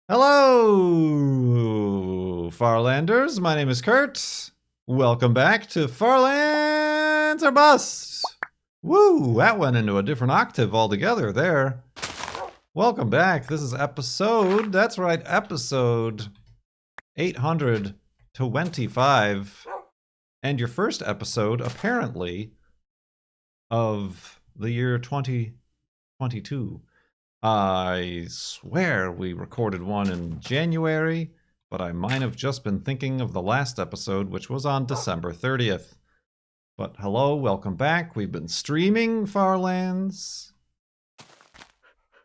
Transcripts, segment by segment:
Hello, Farlanders. My name is Kurt. Welcome back to Farlands or Bust. Woo, that went into a different octave altogether there. Welcome back. This is episode, that's right, episode 825. And your first episode, apparently, of the year 2022. I swear we recorded one in January, but I might have just been thinking of the last episode, which was on December 30th. But hello, welcome back. We've been streaming Farlands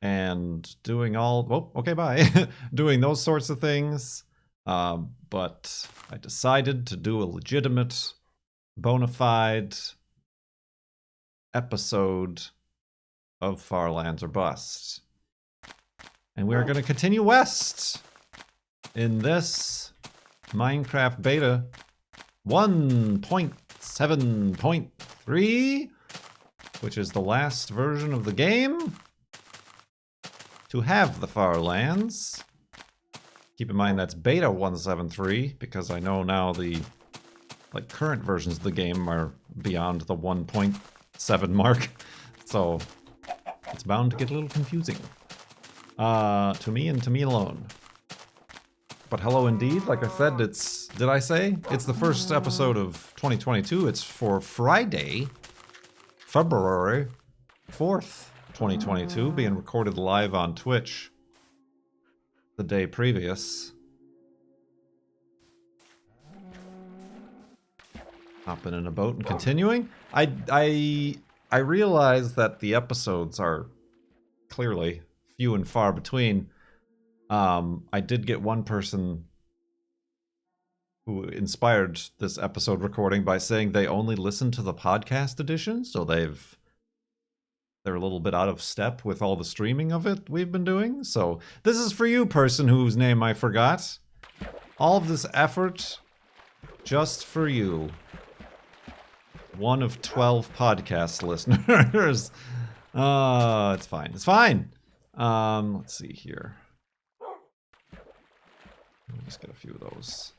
and doing bye. Doing those sorts of things. But I decided to do a legitimate, bona fide episode of Farlands or Bust. And we're going to continue west in this Minecraft beta 1.7.3, which is the last version of the game to have the Farlands. Keep in mind that's beta 1.7.3 because I know now the current versions of the game are beyond the 1.7 mark. So it's bound to get a little confusing. To me and to me alone. But hello indeed. Like I said, did I say? It's the first episode of 2022. It's for Friday, February 4th, 2022, being recorded live on Twitch the day previous. Hopping in a boat and continuing. I realize that the episodes are clearly few and far between. I did get one person who inspired this episode recording by saying they only listen to the podcast edition, so they're a little bit out of step with all the streaming of it we've been doing. So this is for you, person whose name I forgot. All of this effort just for you. One of 12 podcast listeners. It's fine. It's fine. Let's see here. Let me just get a few of those.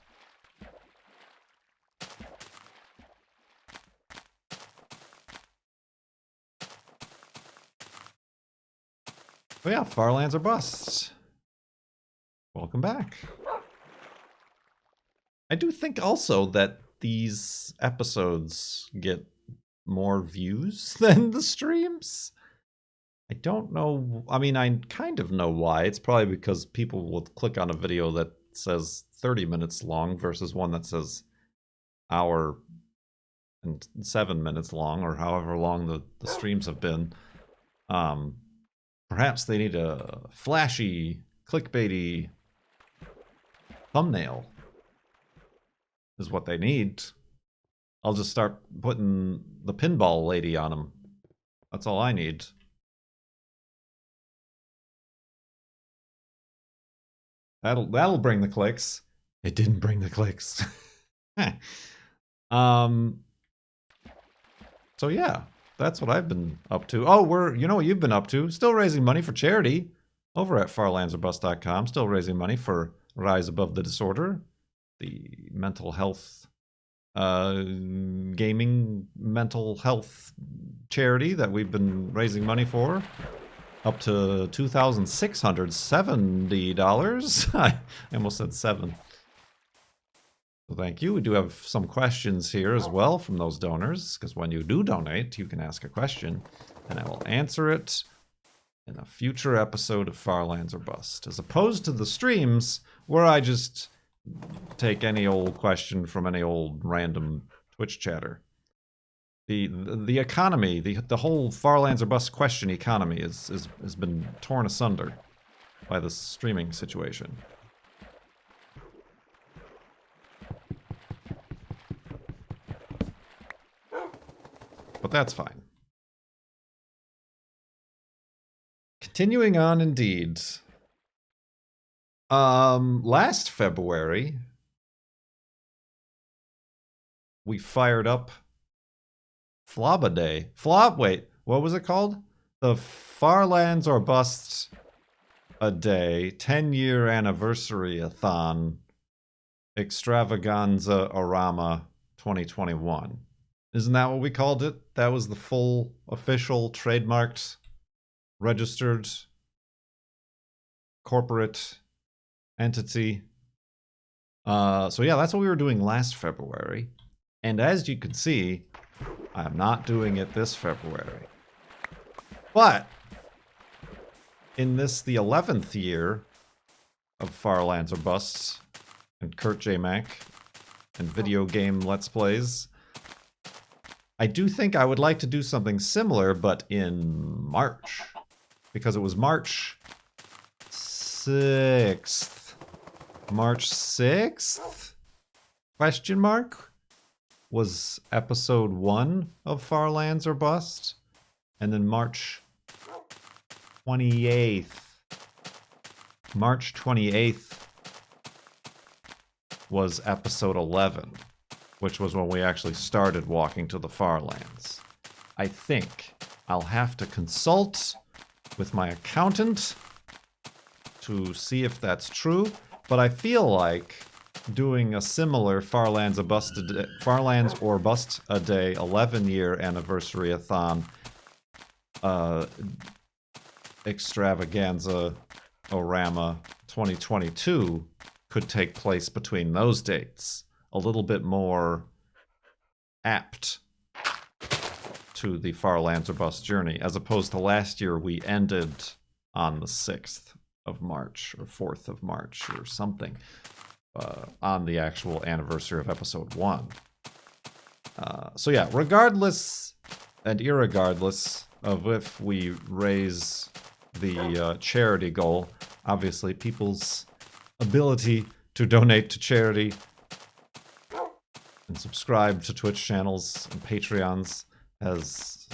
Oh yeah, Farlands or Bust. Welcome back. I do think also that these episodes get more views than the streams. I don't know. I mean, I kind of know why. It's probably because people will click on a video that says 30 minutes long versus one that says hour and 7 minutes long, or however long the streams have been. Perhaps they need a flashy, clickbaity thumbnail is what they need. I'll just start putting the pinball lady on them. That's all I need. That'll bring the clicks. It didn't bring the clicks. So yeah, that's what I've been up to. Oh, you know what you've been up to? Still raising money for charity over at farlandsorbust.com. Still raising money for Rise Above the Disorder, the mental health, gaming mental health charity that we've been raising money for. Up to $2,670. I almost said 7. So thank you. We do have some questions here as well from those donors, because when you do donate, you can ask a question, and I will answer it in a future episode of Farlands or Bust, as opposed to the streams where I just take any old question from any old random Twitch chatter. The economy, the whole Farlands or Bust question economy has been torn asunder by the streaming situation. But that's fine. Continuing on indeed. Last February, we fired up Wait, what was it called? The Farlands or Bust a day 10-year anniversary-a-thon extravaganza orama 2021. Isn't that what we called it? That was the full, official, trademarked, registered, corporate entity. So yeah, that's what we were doing last February. And as you can see, I'm not doing it this February. But in this, the 11th year of Farlands or Busts, and Kurt J. Mac, and video game Let's Plays, I do think I would like to do something similar, but in March. Because it was March 6th. March 6th? Question mark? Was episode 1 of Farlands or Bust. And then March 28th. March 28th was episode 11, which was when we actually started walking to the Farlands. I think I'll have to consult with my accountant to see if that's true, but I feel like doing a similar Farlands or Bust a Day 11-year anniversary-a-thon extravaganza orama 2022 could take place between those dates. A little bit more apt to the Farlands or Bust journey, as opposed to last year we ended on the 6th of March, or 4th of March, or something, on the actual anniversary of episode 1. So yeah, regardless and irregardless of if we raise the charity goal, obviously people's ability to donate to charity and subscribe to Twitch channels and Patreons has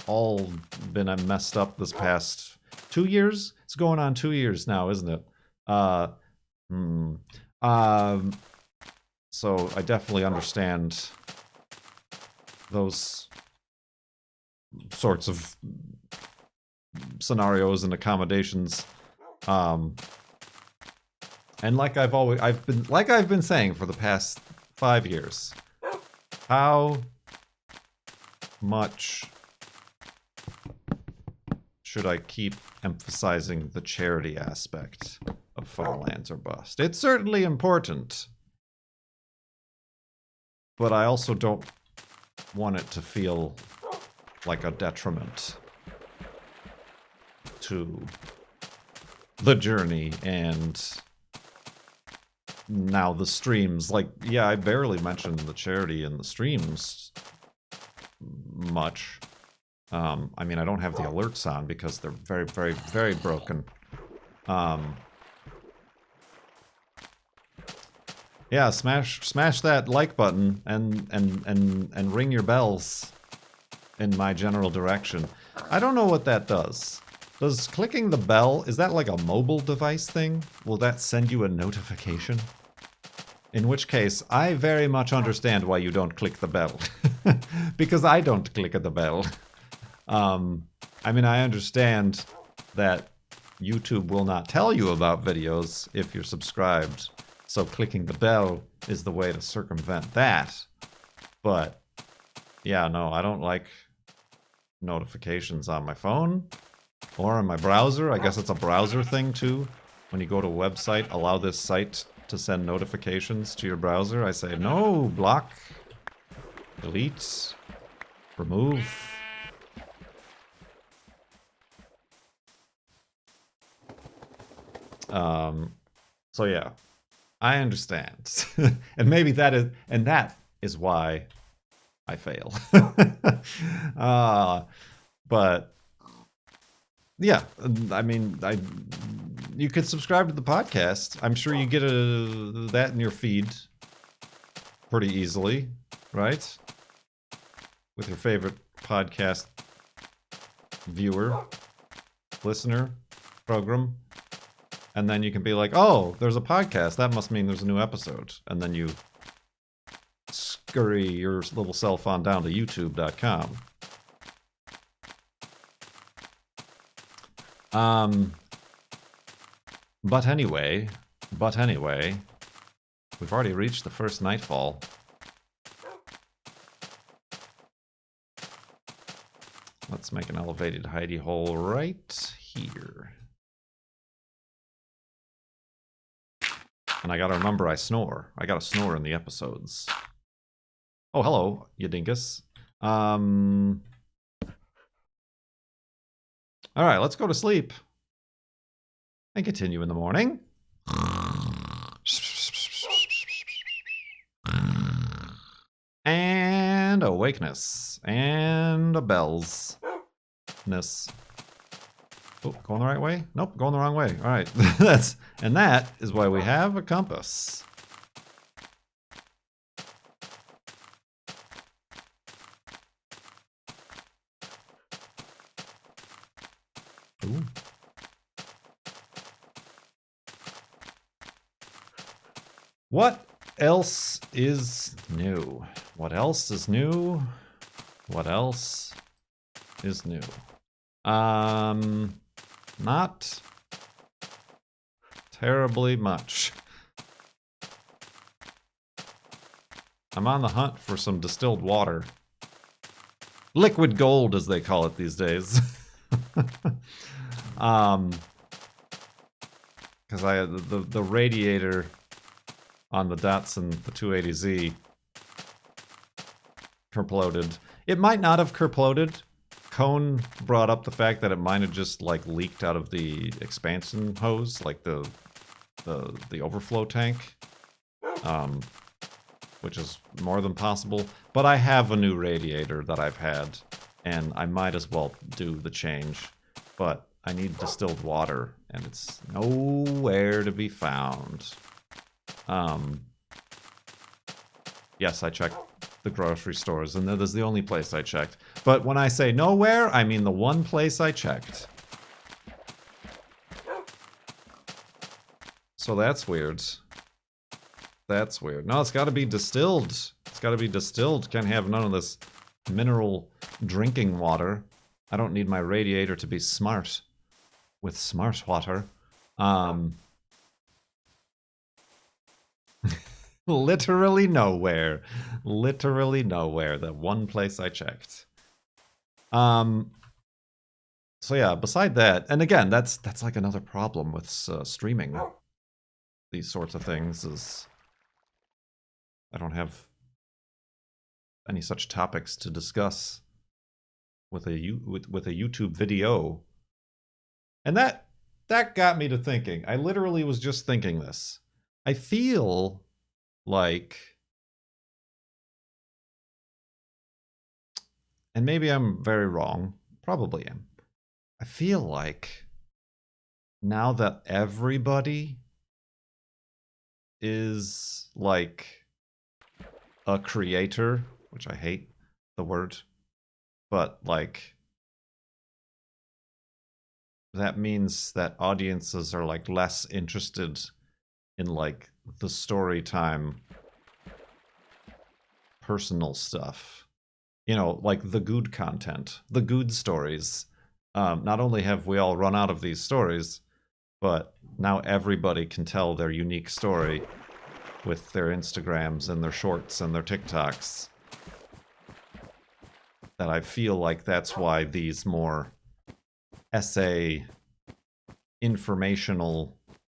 all been messed up this past 2 years. It's going on 2 years now, isn't it? So I definitely understand those sorts of scenarios and accommodations. And like I've been saying for the past 5 years, how much should I keep emphasizing the charity aspect of Farlands or Bust? It's certainly important, but I also don't want it to feel like a detriment to the journey and now the streams. Like, yeah, I barely mentioned the charity in the streams much. I mean, I don't have the alerts on because they're very, very, very broken. Yeah, smash that like button and ring your bells in my general direction. I don't know what that does. Does clicking the bell, is that like a mobile device thing? Will that send you a notification? In which case, I very much understand why you don't click the bell. Because I don't click the bell. I mean, I understand that YouTube will not tell you about videos if you're subscribed, so clicking the bell is the way to circumvent that. But, yeah, no, I don't like notifications on my phone or on my browser. I guess it's a browser thing, too. When you go to a website, allow this site to send notifications to your browser. I say, no, block, delete, remove. So yeah, I understand. And maybe that is why I fail. But yeah, I mean, you could subscribe to the podcast. I'm sure you get that in your feed pretty easily, right? With your favorite podcast viewer, listener, program. And then you can be like, oh, there's a podcast. That must mean there's a new episode. And then you scurry your little self on down to youtube.com. But anyway, we've already reached the first nightfall. Let's make an elevated hidey hole right here. And I gotta remember I snore. I gotta snore in the episodes. Oh, hello, you dingus. Alright, let's go to sleep. And continue in the morning. And awakeness. And a bells. Oh, going the right way? Nope, going the wrong way. All right, and that is why we have a compass. Ooh. What else is new? What else is new? What else is new? Not terribly much. I'm on the hunt for some distilled water. Liquid gold, as they call it these days. Because the radiator on the Datsun, the 280Z, kerploded. It might not have kerploded. Cone brought up the fact that it might have just like leaked out of the expansion hose, like the overflow tank, which is more than possible. But I have a new radiator that I've had, and I might as well do the change. But I need distilled water, and it's nowhere to be found. Yes, I checked the grocery stores, and that is the only place I checked. But when I say nowhere, I mean the one place I checked. So that's weird. That's weird. No, it's gotta be distilled. It's gotta be distilled. Can't have none of this mineral drinking water. I don't need my radiator to be smart. With smart water. Literally nowhere. Literally nowhere. The one place I checked. So yeah, beside that, and again, that's like another problem with streaming these sorts of things is I don't have any such topics to discuss with a YouTube video. And that got me to thinking. I literally was just thinking this. I feel like, and maybe I'm very wrong, probably am. I feel like now that everybody is like a creator, which I hate the word, but like that means that audiences are like less interested in like the story time personal stuff, you know, like the good content, the good stories. Not only have we all run out of these stories, but now everybody can tell their unique story with their Instagrams and their shorts and their TikToks. That I feel like that's why these more essay, informational,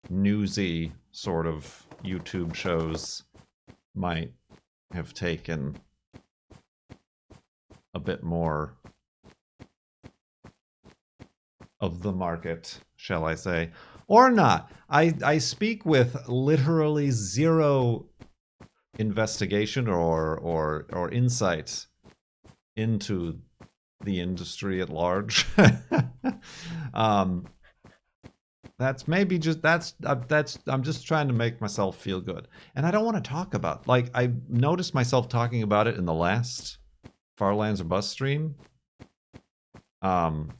newsy sort of YouTube shows might have taken a bit more of the market, shall I say. Or not. I speak with literally zero investigation or insight into the industry at large. That's maybe just I'm just trying to make myself feel good, and I don't want to talk about, like, I noticed myself talking about it in the last Farlands or Bus stream, and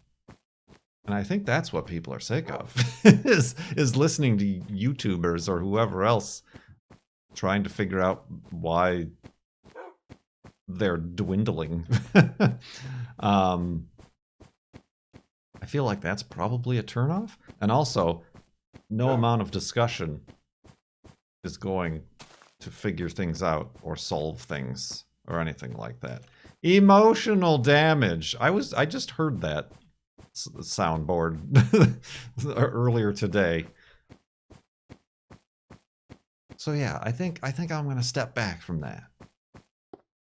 I think that's what people are sick of is listening to YouTubers or whoever else trying to figure out why they're dwindling. I feel like that's probably a turnoff. And also, no amount of discussion is going to figure things out or solve things or anything like that. Emotional damage. I just heard that soundboard earlier today. So yeah, I think I'm gonna step back from that.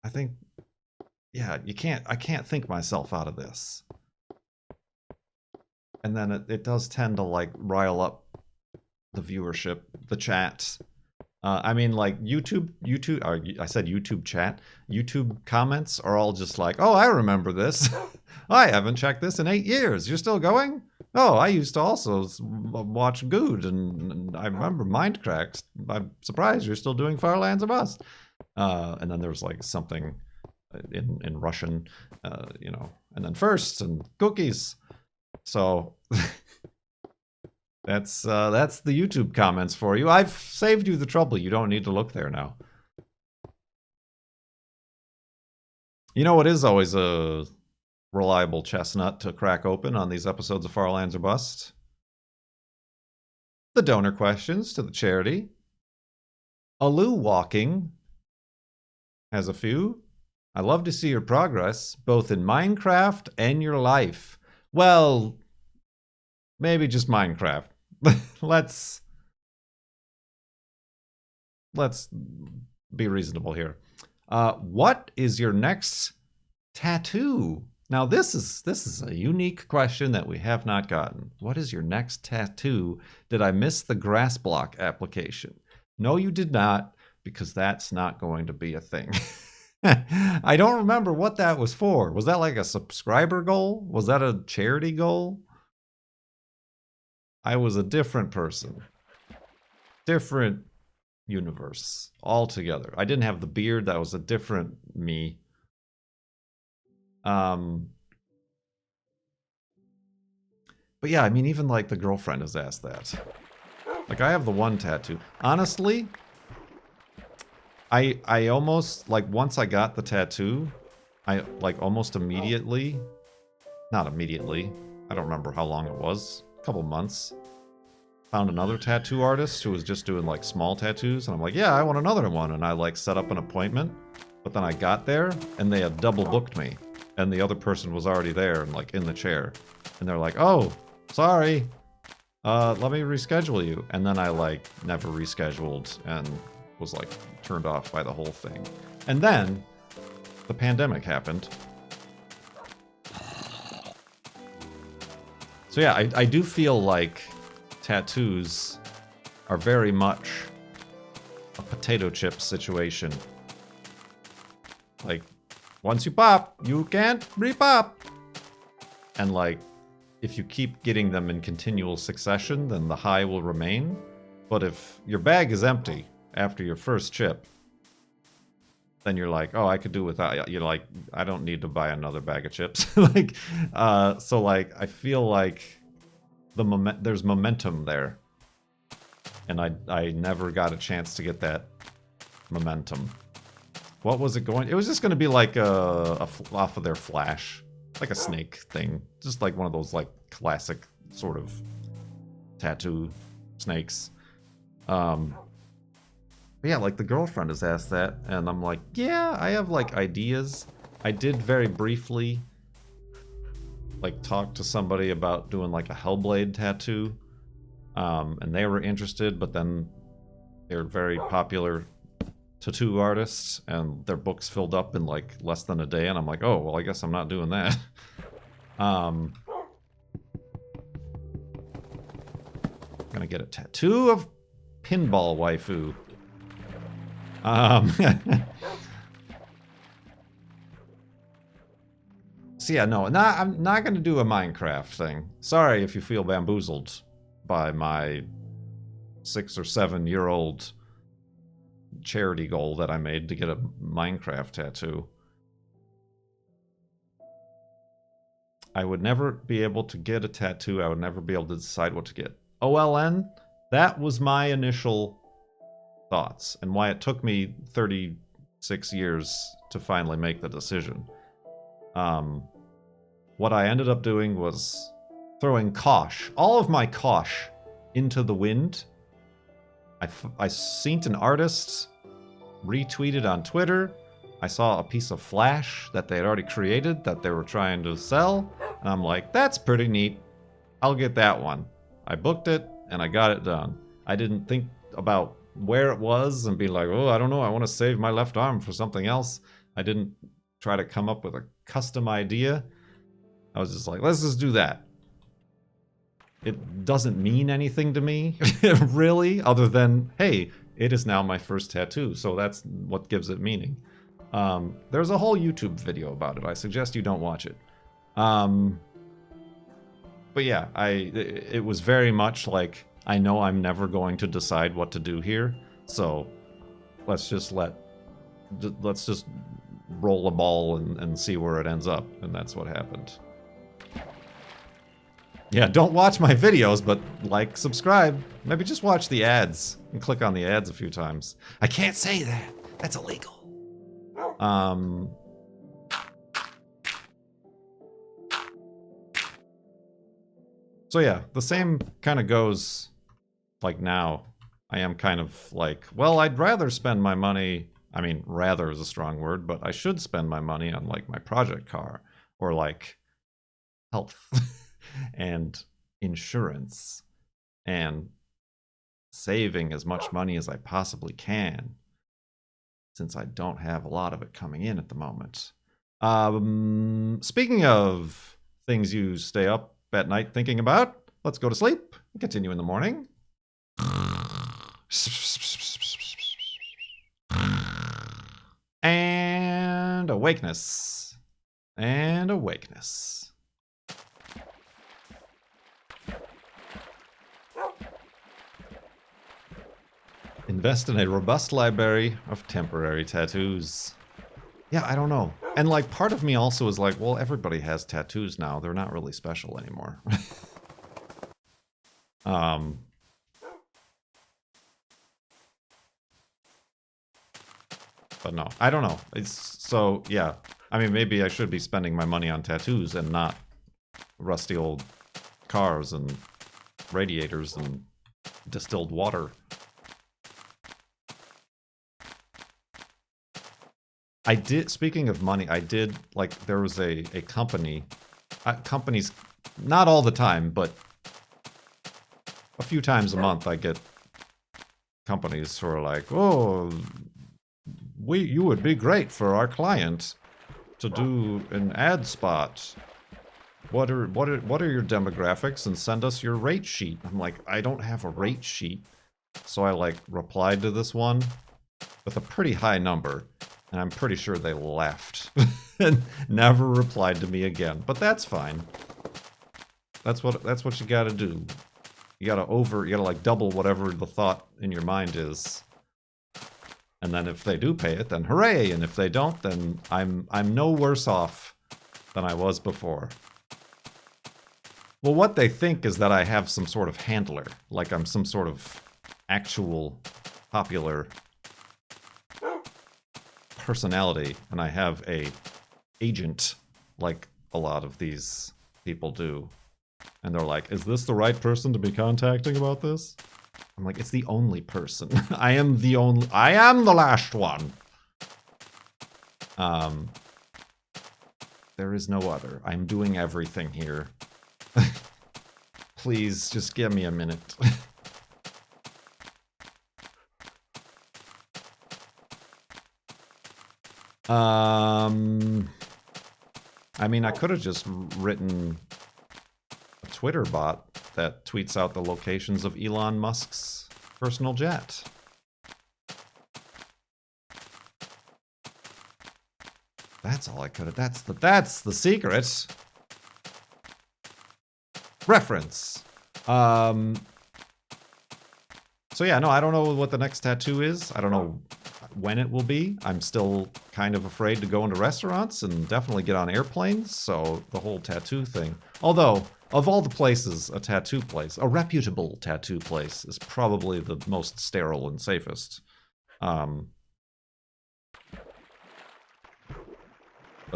I think, yeah, I can't think myself out of this. And then it does tend to like rile up the viewership, the chat. I mean, like YouTube, I said YouTube chat. YouTube comments are all just like, oh, I remember this. I haven't checked this in 8 years. You're still going? Oh, I used to also watch Good, and I remember Mindcracks. I'm surprised you're still doing Farlands of Us. And then there's like something in Russian, you know, and then firsts and cookies. So that's the YouTube comments for you. I've saved you the trouble. You don't need to look there now. You know what is always a reliable chestnut to crack open on these episodes of Farlands or Bust? The donor questions to the charity. Alu Walking has a few. I love to see your progress, both in Minecraft and your life. Well, maybe just Minecraft. let's be reasonable here. What is your next tattoo? Now this is a unique question that we have not gotten. What is your next tattoo? Did I miss the grass block application? No, you did not, because that's not going to be a thing. I don't remember what that was for. Was that like a subscriber goal? Was that a charity goal? I was a different person. Different universe altogether. I didn't have the beard. That was a different me. But yeah, I mean, even like the girlfriend has asked that. Like, I have the one tattoo. Honestly, I almost, like, once I got the tattoo, I, like, almost immediately, not immediately, I don't remember how long it was, a couple months, found another tattoo artist who was just doing, like, small tattoos, and I'm like, yeah, I want another one, and I, like, set up an appointment, but then I got there, and they had double booked me, and the other person was already there, and, like, in the chair, and they're like, oh, sorry, let me reschedule you, and then I, like, never rescheduled, and was like turned off by the whole thing. And then the pandemic happened. So yeah, I do feel like tattoos are very much a potato chip situation. Like, once you pop, you can't re-pop. And like, if you keep getting them in continual succession, then the high will remain. But if your bag is empty after your first chip, then you're like, oh, I could do without. You're like, I don't need to buy another bag of chips. Like, so like, I feel like there's momentum there, and I never got a chance to get that momentum. What was it going? It was just going to be like off of their flash, like a snake thing, just like one of those like classic sort of tattoo snakes. But yeah, like the girlfriend has asked that, and I'm like, yeah, I have like ideas. I did very briefly like talk to somebody about doing like a Hellblade tattoo, and they were interested, but then they're very popular tattoo artists, and their books filled up in like less than a day, and I'm like, oh, well, I guess I'm not doing that. Gonna get a tattoo of Pinball Waifu. So yeah, no, I'm not gonna do a Minecraft thing. Sorry if you feel bamboozled by my 6 or 7 year old charity goal that I made to get a Minecraft tattoo. I would never be able to get a tattoo. I would never be able to decide what to get. OLN, that was my initial thoughts, and why it took me 36 years to finally make the decision. What I ended up doing was throwing Kosh, all of my Kosh, into the wind. I seen an artist retweeted on Twitter. I saw a piece of Flash that they had already created that they were trying to sell. And I'm like, that's pretty neat. I'll get that one. I booked it and I got it done. I didn't think about where it was and be like, oh, I don't know, I want to save my left arm for something else. I didn't try to come up with a custom idea. I was just like, let's just do that. It doesn't mean anything to me, really, other than, hey, it is now my first tattoo, so that's what gives it meaning. There's a whole YouTube video about it. I suggest you don't watch it. But yeah, it was very much like, I know I'm never going to decide what to do here, so let's just roll a ball and see where it ends up, and that's what happened. Yeah, don't watch my videos, but like, subscribe. Maybe just watch the ads and click on the ads a few times. I can't say that. That's illegal. So yeah, the same kind of goes like now. I am kind of like, well, I'd rather spend my money. I mean, rather is a strong word, but I should spend my money on like my project car or like health and insurance and saving as much money as I possibly can, since I don't have a lot of it coming in at the moment. Speaking of things you stay up at night thinking about, let's go to sleep and continue in the morning. And awakeness. And awakeness. Invest in a robust library of temporary tattoos. Yeah, I don't know. And like part of me also is like, well, everybody has tattoos now. They're not really special anymore. But no, I don't know. So yeah. I mean, maybe I should be spending my money on tattoos and not rusty old cars and radiators and distilled water. I did, speaking of money, I did, like, there was a company, companies, not all the time, but a few times a month I get companies who are like, oh, you would be great for our client to do an ad spot. What are your demographics, and send us your rate sheet. I'm like, I don't have a rate sheet. So I like replied to this one with a pretty high number. And I'm pretty sure they left and never replied to me again. But that's fine. That's what you gotta do. You gotta like double whatever the thought in your mind is. And then if they do pay it, then hooray! And if they don't, then I'm no worse off than I was before. Well, what they think is that I have some sort of handler, like I'm some sort of actual popular personality, and I have a agent like a lot of these people do. And they're like, is this the right person to be contacting about this? I'm like, it's the only person. I am the last one. There is no other. I'm doing everything here. Please, just give me a minute. I mean, I could have just written a Twitter bot that tweets out the locations of Elon Musk's personal jet. That's all I could have. That's the secret. Reference. So yeah, no, I don't know what the next tattoo is. I don't know when it will be. I'm still kind of afraid to go into restaurants and definitely get on airplanes, so the whole tattoo thing. Although, of all the places, a tattoo place, a reputable tattoo place, is probably the most sterile and safest. But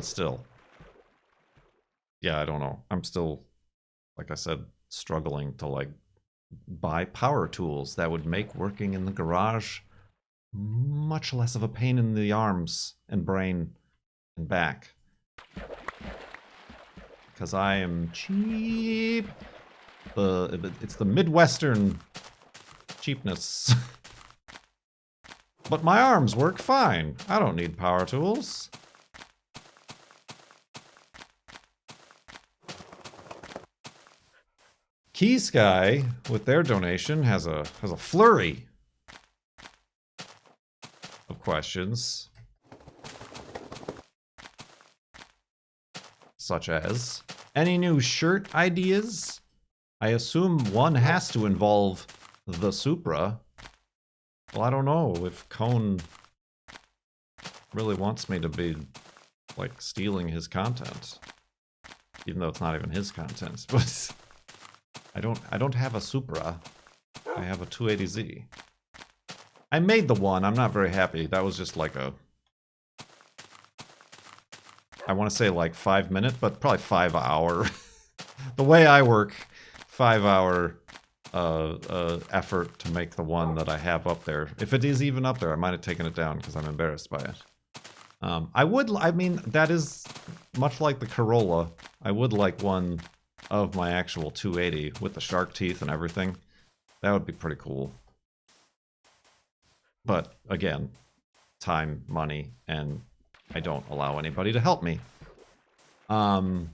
still. Yeah, I don't know. I'm still, like I said, struggling to, like, buy power tools that would make working in the garage much less of a pain in the arms and brain and back. Because I am cheap. It's the Midwestern cheapness. But my arms work fine. I don't need power tools. Key Sky, with their donation, has a flurry of questions. Such as, any new shirt ideas? I assume one has to involve the Supra. Well, I don't know if Cone really wants me to be, like, stealing his content. Even though it's not even his content, but I don't have a Supra. I have a 280Z. I made the one. I'm not very happy. That was just like a... I want to say like 5 minute, but probably 5 hour. The way I work, 5 hour effort to make the one that I have up there. If it is even up there, I might have taken it down because I'm embarrassed by it. I mean, that is much like the Corolla. I would like one of my actual 280 with the shark teeth and everything. That would be pretty cool. But again, time, money, and I don't allow anybody to help me. So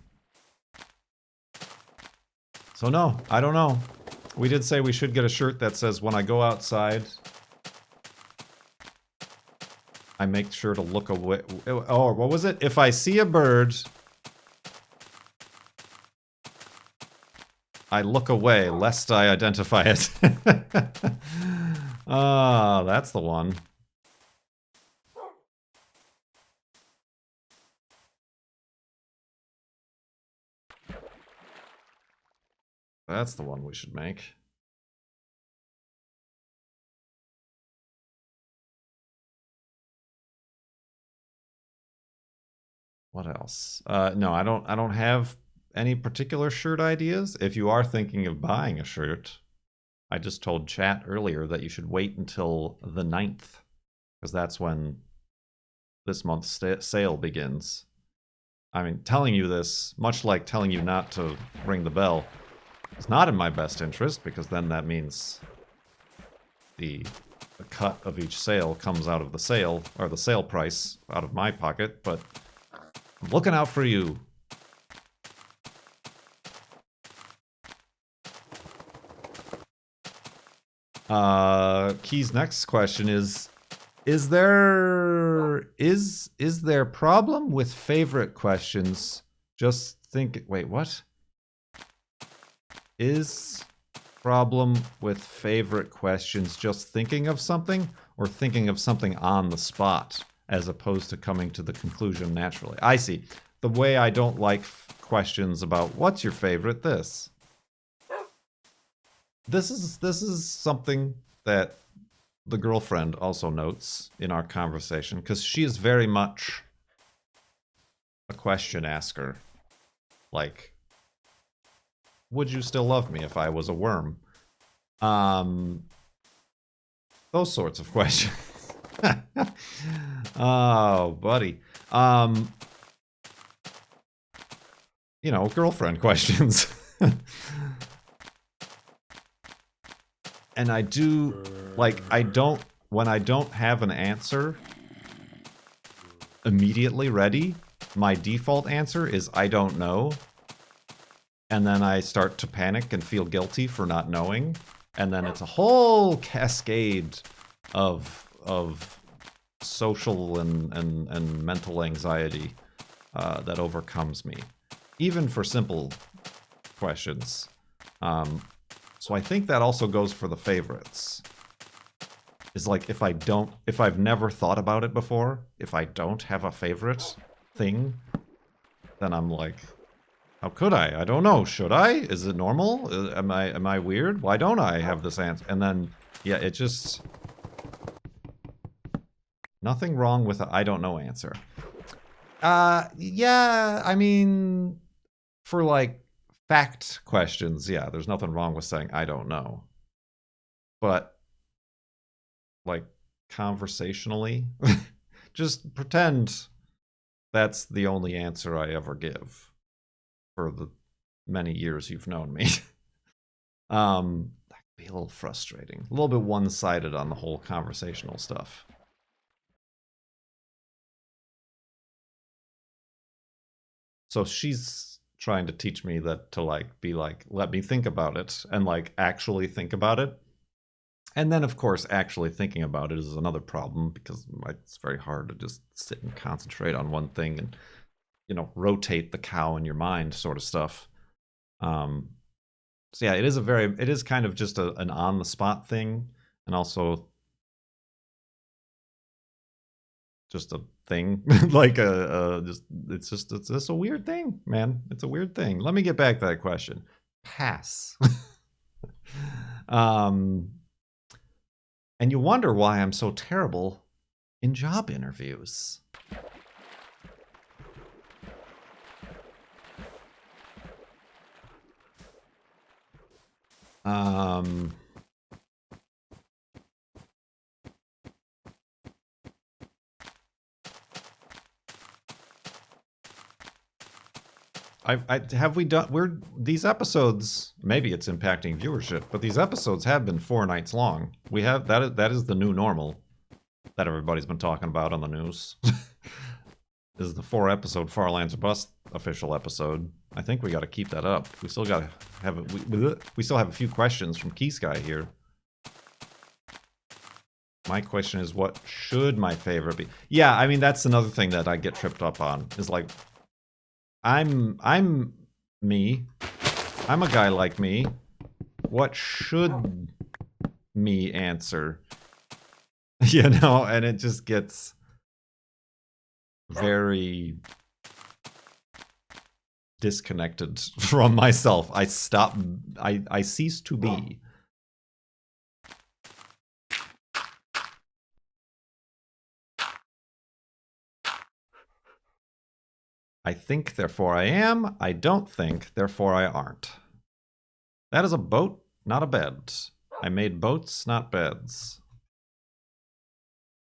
no, I don't know. We did say we should get a shirt that says, when I go outside, I make sure to look away. Oh, what was it? If I see a bird, I look away lest I identify it. Ah, that's the one. That's the one we should make. What else? No, I don't have any particular shirt ideas. If you are thinking of buying a shirt, I just told chat earlier that you should wait until the 9th, because that's when this month's sale begins. I mean, telling you this, much like telling you not to ring the bell, is not in my best interest, because then that means the cut of each sale comes out of the sale, or the sale price out of my pocket, but I'm looking out for you. Key's next question is there problem with favorite questions? Just think, wait, what? Is problem with favorite questions just thinking of something, or thinking of something on the spot as opposed to coming to the conclusion naturally? I see. The way I don't like questions about what's your favorite this. This is something that the girlfriend also notes in our conversation, because she is very much a question asker. Like, would you still love me if I was a worm? Those sorts of questions. Oh, buddy. You know, girlfriend questions. And I do, like, when I don't have an answer immediately ready, my default answer is I don't know. And then I start to panic and feel guilty for not knowing. And then it's a whole cascade of social and mental anxiety that overcomes me, even for simple questions. So I think that also goes for the favorites. Is like, if I've never thought about it before, if I don't have a favorite thing, then I'm like, how could I? I don't know. Should I? Is it normal? Am I weird? Why don't I have this answer? And then, yeah, it just... Nothing wrong with a I don't know answer. Yeah, I mean, for like fact questions, yeah, there's nothing wrong with saying I don't know. But like conversationally, just pretend that's the only answer I ever give for the many years you've known me. That could be a little frustrating. A little bit one-sided on the whole conversational stuff. So she's trying to teach me that to like be like, let me think about it and like actually think about it. And then, of course, actually thinking about it is another problem because it's very hard to just sit and concentrate on one thing and, you know, rotate the cow in your mind sort of stuff. So yeah, it is kind of just an on-the-spot thing, and also just a thing, like it's just a weird thing, man. It's a weird thing. Let me get back to that question. Pass. And you wonder why I'm so terrible in job interviews. Have we done, these episodes, maybe it's impacting viewership, but these episodes have been 4 nights long. We have, that is the new normal that everybody's been talking about on the news. This is the 4-episode Farlands or Bust official episode. I think we got to keep that up. We still got to have we still have a few questions from Key Sky here. My question is, what should my favorite be? Yeah, I mean, that's another thing that I get tripped up on, is like, I'm me. I'm a guy like me. What should me answer? You know, and it just gets very disconnected from myself. I cease to be. I think, therefore I am. I don't think, therefore I aren't. That is a boat, not a bed. I made boats, not beds.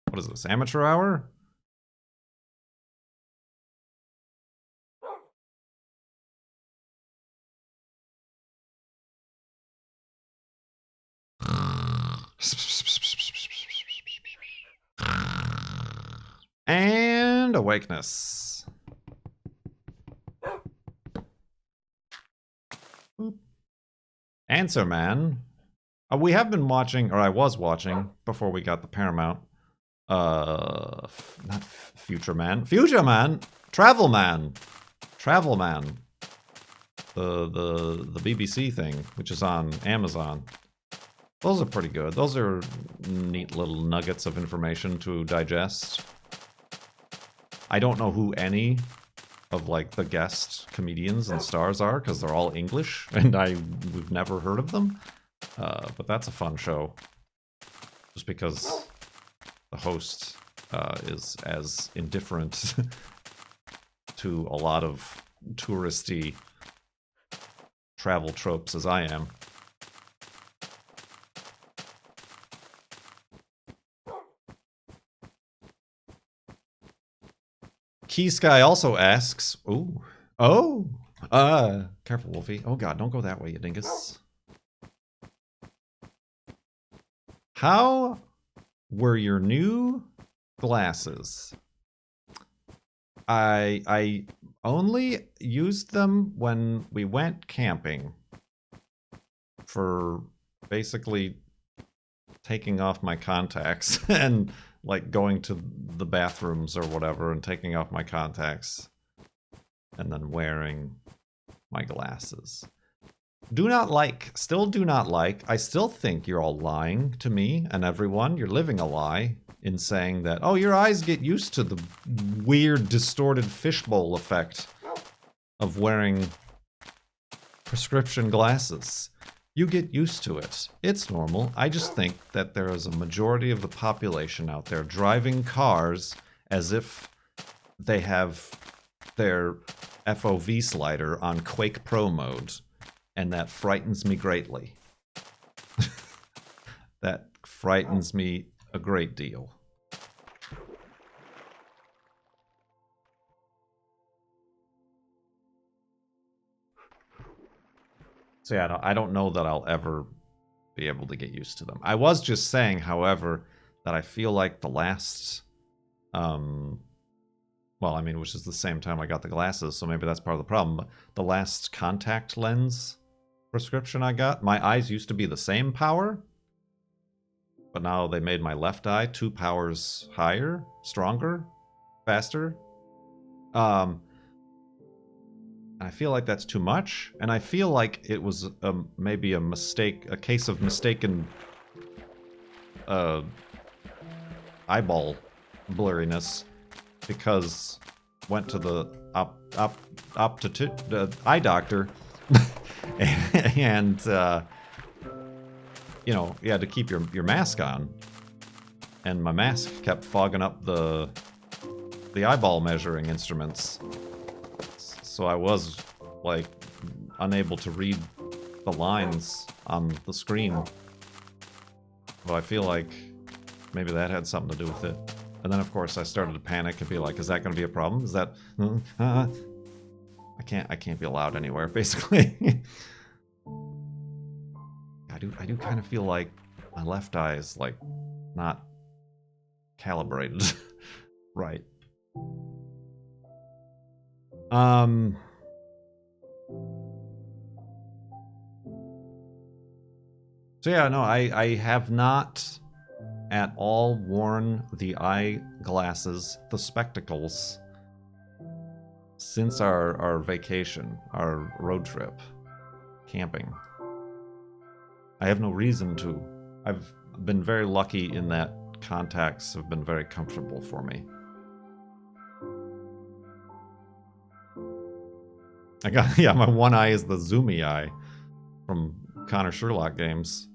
What is this, amateur hour? And awakeness. Answer Man. We have been watching, or I was watching, before we got the Paramount. Not Future Man. Future Man! Travel Man! Travel Man. The BBC thing, which is on Amazon. Those are pretty good. Those are neat little nuggets of information to digest. I don't know who any of like the guest comedians and stars are, because they're all English and we've never heard of them. But that's a fun show, just because the host is as indifferent to a lot of touristy travel tropes as I am. Key Sky also asks, careful, Wolfie. Oh god, don't go that way, you dingus. How were your new glasses? I only used them when we went camping for basically taking off my contacts and like going to the bathrooms or whatever and taking off my contacts and then wearing my glasses. Still do not like. I still think you're all lying to me and everyone. You're living a lie in saying that, oh, your eyes get used to the weird distorted fishbowl effect of wearing prescription glasses. You get used to it. It's normal. I just think that there is a majority of the population out there driving cars as if they have their FOV slider on Quake Pro mode. And that frightens me greatly. That frightens me a great deal. So yeah, I don't know that I'll ever be able to get used to them. I was just saying, however, that I feel like the last, well, I mean, which is the same time I got the glasses, so maybe that's part of the problem. But the last contact lens prescription I got, my eyes used to be the same power, but now they made my left eye 2 powers higher, stronger, faster. I feel like that's too much, and I feel like it was maybe a mistake, a case of mistaken eyeball blurriness, because went to the eye doctor, and you know, you had to keep your mask on, and my mask kept fogging up the eyeball measuring instruments. So I was, like, unable to read the lines on the screen. Well, I feel like maybe that had something to do with it. And then, of course, I started to panic and be like, is that going to be a problem? Is that... I can't be allowed anywhere, basically. I do kind of feel like my left eye is, like, not calibrated right. So yeah, no, I have not at all worn the eyeglasses, the spectacles, since our vacation, our road trip, camping. I have no reason to. I've been very lucky in that contacts have been very comfortable for me. I got, yeah, my one eye is the zoomy eye from Connor Sherlock games.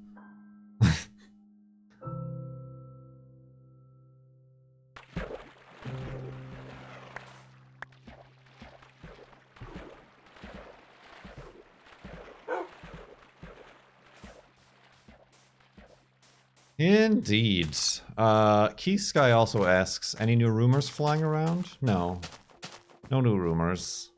Indeed. Key Sky also asks, any new rumors flying around? No. No new rumors.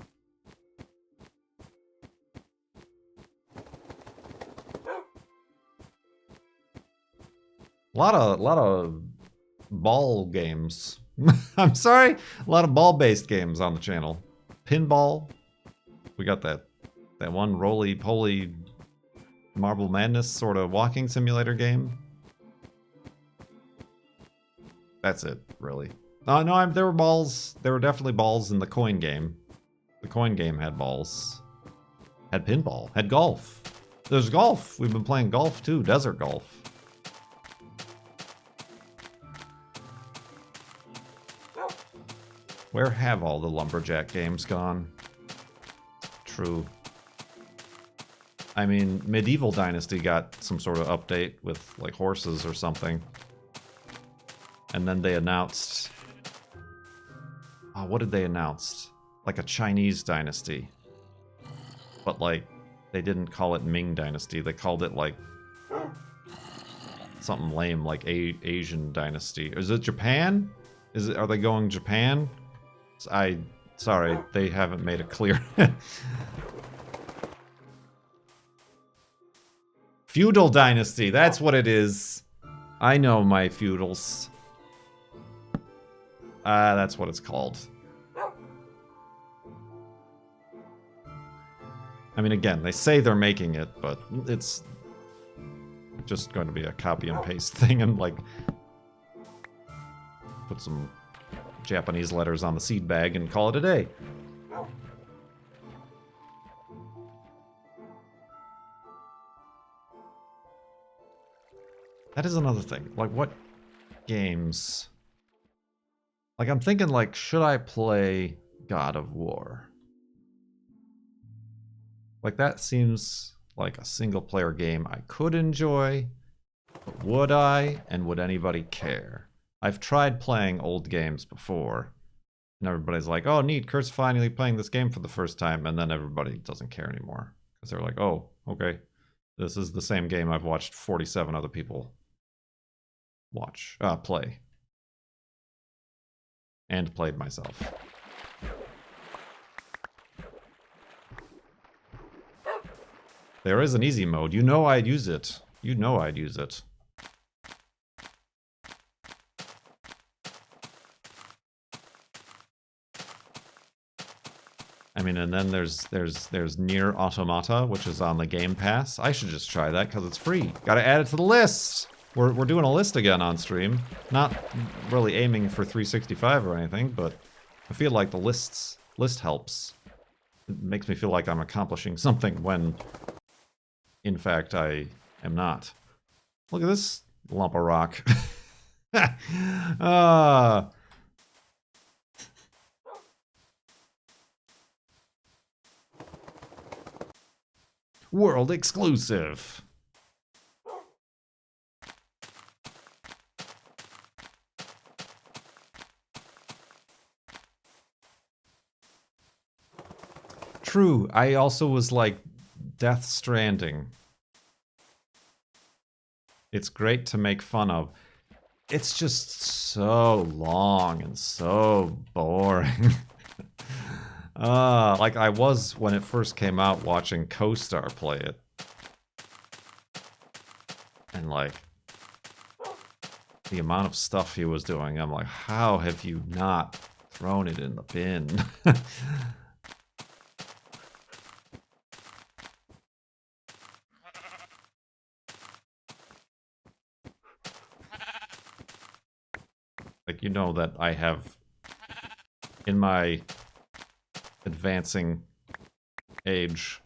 A lot of ball games. I'm sorry, a lot of ball-based games on the channel. Pinball. We got that one roly-poly Marble Madness sort of walking simulator game. That's it, really. No, there were balls. There were definitely balls in the coin game. The coin game had balls. Had pinball. Had golf. There's golf. We've been playing golf too. Desert golf. Where have all the lumberjack games gone? True. I mean, Medieval Dynasty got some sort of update with, like, horses or something. And then they announced... Oh, what did they announce? Like a Chinese dynasty. But, like, they didn't call it Ming Dynasty. They called it, like... something lame, like Asian Dynasty. Is it Japan? Are they going Japan? Sorry, they haven't made it clear. Feudal Dynasty, that's what it is. I know my feudals. That's what it's called. I mean, again, they say they're making it, but it's just going to be a copy and paste thing and, like, put some Japanese letters on the seed bag and call it a day. That is another thing. Like, what games... Like, I'm thinking, like, should I play God of War? Like, that seems like a single-player game I could enjoy, but would I, and would anybody care? I've tried playing old games before, and everybody's like, oh, neat, Kurt's finally playing this game for the first time, and then everybody doesn't care anymore, Because they're like, oh, okay, this is the same game I've watched 47 other people play. And played myself. There is an easy mode. You know I'd use it. You know I'd use it. I mean, and then there's Nier Automata, which is on the Game Pass. I should just try that because it's free. Gotta add it to the list. We're doing a list again on stream. Not really aiming for 365 or anything, but I feel like the list helps. It makes me feel like I'm accomplishing something when, in fact, I am not. Look at this lump of rock. World exclusive. True. I also was like Death Stranding. It's great to make fun of. It's just so long and so boring. Like I was when it first came out watching CoStar play it. And like the amount of stuff he was doing, I'm like, how have you not thrown it in the bin? Like, you know that I have, in my advancing age,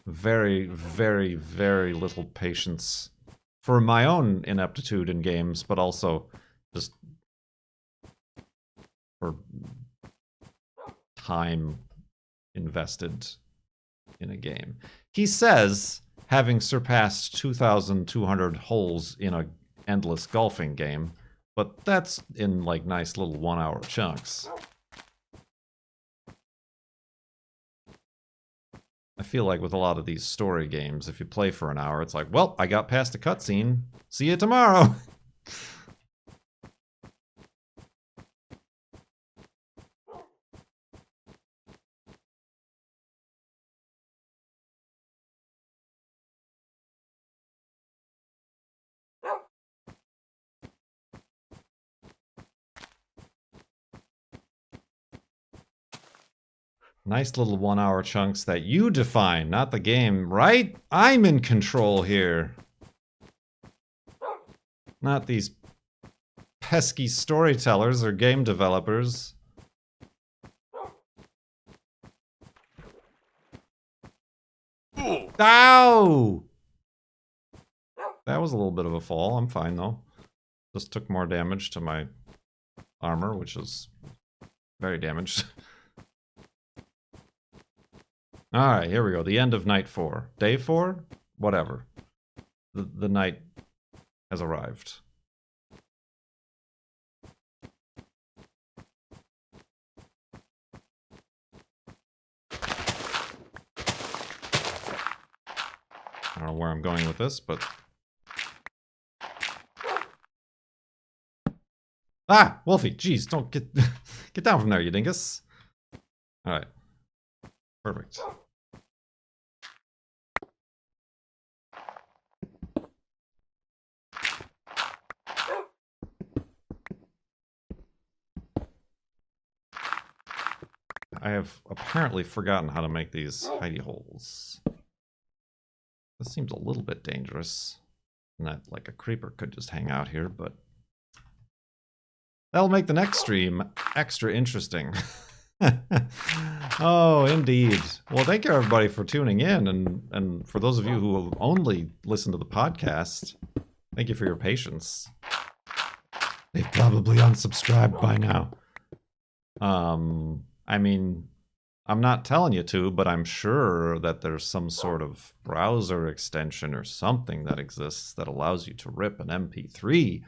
very, very, very little patience for my own ineptitude in games, but also just for time invested in a game. He says, having surpassed 2,200 holes in a endless golfing game, but that's in like nice little 1 hour chunks. I feel like with a lot of these story games, if you play for an hour, it's like, well, I got past a cutscene. See you tomorrow. Nice little 1 hour chunks that you define, not the game, right? I'm in control here. Not these pesky storytellers or game developers. Ow! That was a little bit of a fall. I'm fine though. Just took more damage to my armor, which is very damaged. Alright, here we go. The end of night 4. Day 4? Whatever. The night has arrived. I don't know where I'm going with this, but... Ah! Wolfie! Jeez, don't get... get down from there, you dingus! Alright. Perfect. I have apparently forgotten how to make these hidey holes. This seems a little bit dangerous. And that, like, a creeper could just hang out here, but... that'll make the next stream extra interesting. Oh, indeed. Well, thank you everybody for tuning in, and for those of you who only listen to the podcast, thank you for your patience. They've probably unsubscribed by now. I mean, I'm not telling you to, but I'm sure that there's some sort of browser extension or something that exists that allows you to rip an MP3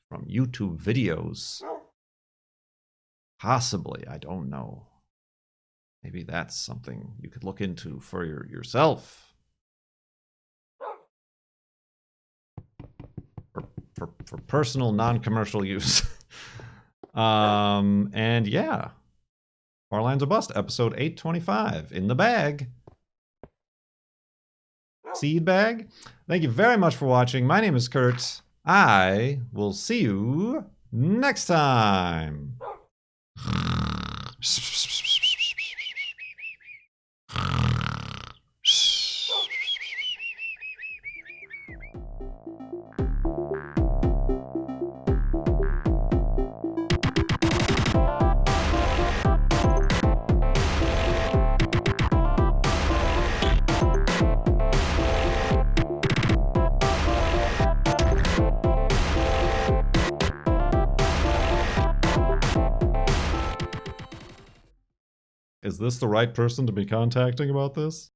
from YouTube videos. Possibly, I don't know. Maybe that's something you could look into for yourself. for personal, non-commercial use. And yeah, Farlands or Bust, episode 825 in the bag. Seed bag. Thank you very much for watching. My name is Kurt. I will see you next time. Is this the right person to be contacting about this?